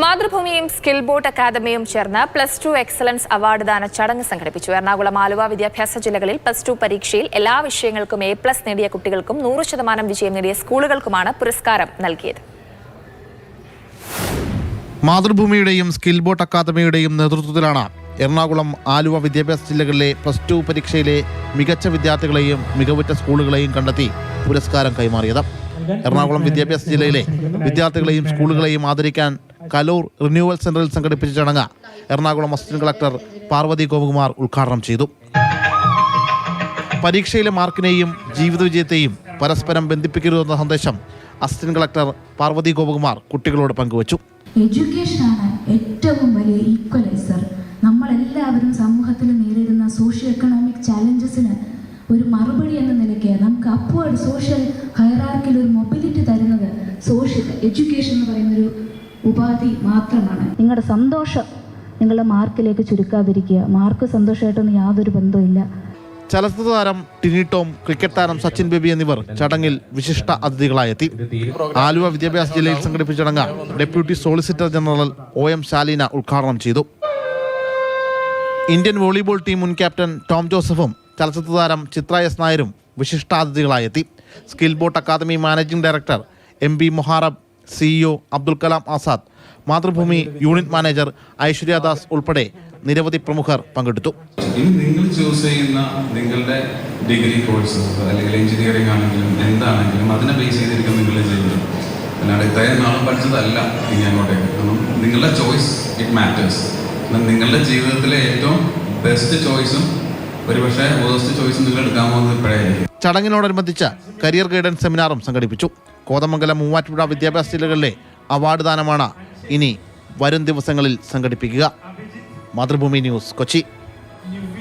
മാതൃഭൂമിയും skill boat അക്കാദമിയും ചേർന്ന് +2 excellence award ദാന ചടങ്ങ് സംഘടിപ്പിച്ചു. എറണാകുളം, ആലുവ വിദ്യാഭ്യാസ ജില്ലകളിൽ +2 പരീക്ഷയിൽ എല്ലാ വിഷയങ്ങൾക്കും A+ നേടിയ കുട്ടികൾക്കും 100% വിജയം നേടിയ സ്കൂളുകൾക്കുമാണ് പുരസ്കാരം നൽകിയത്. മാതൃഭൂമിയുടെയും സ്കിൽ ബോട്ട് അക്കാദമിയുടെയും നേതൃത്വത്തിലാണ് എറണാകുളം, ആലുവ വിദ്യാഭ്യാസ ജില്ലകളിലെ +2 പരീക്ഷയിലെ മികച്ച വിദ്യാർത്ഥികളെയും മികവുറ്റ സ്കൂളുകളെയും കണ്ടെത്തി പുരസ്കാരം കൈമാറിയത്. എറണാകുളം വിദ്യാഭ്യാസ ജില്ലയിലെ വിദ്യാർത്ഥികളെയും സ്കൂളുകളെയും ആദരിക്കാൻ കലൂർ റിന്യൂവൽ സെന്ററിൽ സംഘടിപ്പിച്ച ചടങ്ങ് എറണാകുളം അസിസ്റ്റന്റ് കളക്ടർ പാർവതി ഗോപകുമാർ ഉദ്ഘാടനം ചെയ്തു. പരീക്ഷയിലെ മാർക്കിനെയും ജീവിത വിജയത്തെയും പരസ്പരം ബന്ധിപ്പിക്കരുതെന്ന സന്ദേശം അസിസ്റ്റന്റ് കളക്ടർ പാർവതി ഗോപകുമാർ കുട്ടികളോട് പങ്കുവച്ചു. എഡ്യൂക്കേഷനാണ് ഏറ്റവും വലിയ ഈക്വലൈസർ. നമ്മളെല്ലാവരും സമൂഹത്തിൽ നേരിടുന്ന സോഷ്യോ എക്കണോമിക് ചാലഞ്ചസിന് ഒരു മറുപടി എന്ന നിലയ്ക്ക് നമുക്ക് അപ്വേർഡ് സോഷ്യൽ ഹയറാർക്കിൽ ഒരു മൊബിലിറ്റി തരുന്നത് എഡ്യൂക്കേഷൻ എന്ന് പറയുന്നൊരു ഉപാധി മാത്രമാണ്. നിങ്ങളുടെ സന്തോഷം നിങ്ങളുടെ മാർക്കിലേക്ക് ചുരുക്കാതിരിക്കുക. മാർക്ക് സന്തോഷമായിട്ടൊന്നും യാതൊരു ബന്ധവുമില്ല. ചലച്ചിത്ര താരം ടിനി ടോം, ക്രിക്കറ്റ് താരം സച്ചിൻ ബേബി എന്നിവർ ചടങ്ങിൽ വിശിഷ്ട അതിഥികളായെത്തി. ആലുവ വിദ്യാഭ്യാസ ജില്ലയിൽ സംഘടിപ്പിച്ച ചടങ്ങ് deputy solicitor general OM Shalina ഉദ്ഘാടനം ചെയ്തു. ഇന്ത്യൻ വോളിബോൾ ടീം മുൻ ക്യാപ്റ്റൻ ടോം ജോസഫും ചലച്ചിത്ര താരം ചിത്ര എസ് നായരും വിശിഷ്ടാതിഥികളായെത്തി. Skill boat academy managing director MB Moharab, CEO Abdul Kalam Azad, Mathrubhumi unit manager Aishwarya Das ഉൾപ്പെടെ നിരവധി പ്രമുഖർ പങ്കെടുത്തു. നിങ്ങൾ ചൂസ് ചെയ്യുന്ന നിങ്ങളുടെ ഡിഗ്രി കോഴ്സ് അല്ലെങ്കിൽ എഞ്ചിനീയറിംഗ് ആണെങ്കിലും എന്താണെങ്കിലും അതിനെ ബേസ് ചെയ്തിരിക്കും നിങ്ങൾ ചെയ്യുന്നത്. അല്ലാതെ ഇത്രയും നാളും പഠിച്ചതല്ല ഇനി അങ്ങോട്ടേക്ക്. കാരണം നിങ്ങളുടെ ചോയ്സ് ഇറ്റ് മാറ്റേഴ്സ്. നിങ്ങളുടെ ജീവിതത്തിലെ ഏറ്റവും ബെസ്റ്റ് ചോയ്സും ഒരുപക്ഷെ വേസ്റ്റ് ചോയ്സും നിങ്ങൾ എടുക്കാൻ പോകുന്നത് ഇപ്പോഴായിരിക്കും. ചടങ്ങിനോടനുബന്ധിച്ച് കരിയർ ഗൈഡൻസ് സെമിനാറും സംഘടിപ്പിച്ചു. കോതമംഗലം, മൂവാറ്റുപുഴ വിദ്യാഭ്യാസ ജില്ലകളിലെ അവാർഡ് ദാനമാണ് ഇനി വരും ദിവസങ്ങളിൽ സംഘടിപ്പിക്കുക. മാതൃഭൂമി ന്യൂസ്, കൊച്ചി.